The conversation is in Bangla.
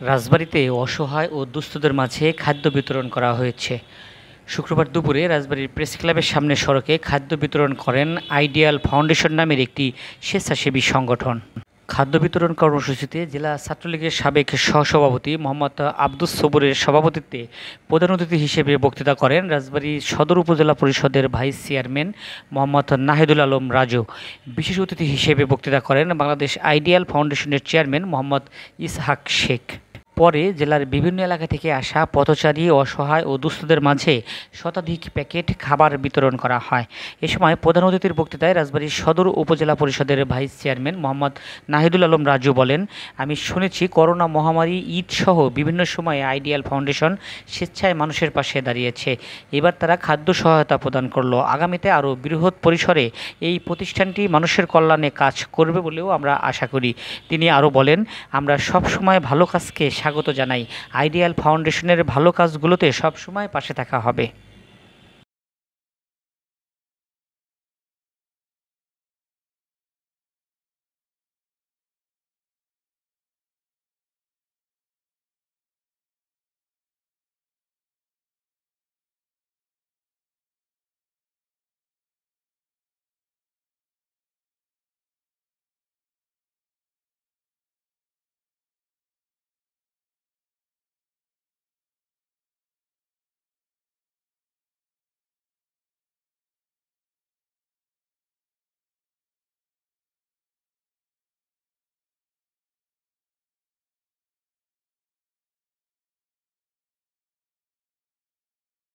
রাজবাড়ীতে অসহায় ও দুস্থদের মাঝে খাদ্য বিতরণ করা হয়েছে। শুক্রবার দুপুরে রাজবাড়ীর প্রেস ক্লাবের সামনে সড়কে খাদ্য বিতরণ করেন আইডিয়াল ফাউন্ডেশন নামের একটি স্বেচ্ছাসেবী সংগঠন। খাদ্য বিতরণ কর্মসূচিতে জেলা ছাত্রলীগের সাবেক সহসভাপতি মোহাম্মদ আব্দুস সবুরের সভাপতিত্বে প্রধান অতিথি হিসেবে বক্তৃতা করেন রাজবাড়ী সদর উপজেলা পরিষদের ভাইস চেয়ারম্যান মোহাম্মদ নাহিদুল আলম রাজু। বিশেষ অতিথি হিসেবে বক্তৃতা করেন বাংলাদেশ আইডিয়াল ফাউন্ডেশনের চেয়ারম্যান মোহাম্মদ ইসহাক শেখ। পরে জেলার বিভিন্ন এলাকা থেকে আসা পথচারী, অসহায় ও দুস্থদের মাঝে শতাধিক প্যাকেট খাবার বিতরণ করা হয়। এ সময় প্রধান অতিথির বক্তৃতায় রাজবাড়ী সদর উপজেলা পরিষদের ভাইস চেয়ারম্যান মোহাম্মদ নাহিদুল আলম রাজু বলেন, আমি শুনেছি করোনা মহামারী, ঈদ সহ বিভিন্ন সময়ে আইডিয়াল ফাউন্ডেশন স্বেচ্ছায় মানুষের পাশে দাঁড়িয়েছে। এবার তারা খাদ্য সহায়তা প্রদান করলো। আগামীতে আরও বৃহৎ পরিসরে এই প্রতিষ্ঠানটি মানুষের কল্যাণে কাজ করবে বলেও আমরা আশা করি। তিনি আরও বলেন, আমরা সব সময় ভালো কাজকে স্বাগত জানাই। আইডিয়াল ফাউন্ডেশনের ভালো কাজগুলোতে সবসময় পাশে থাকা হবে।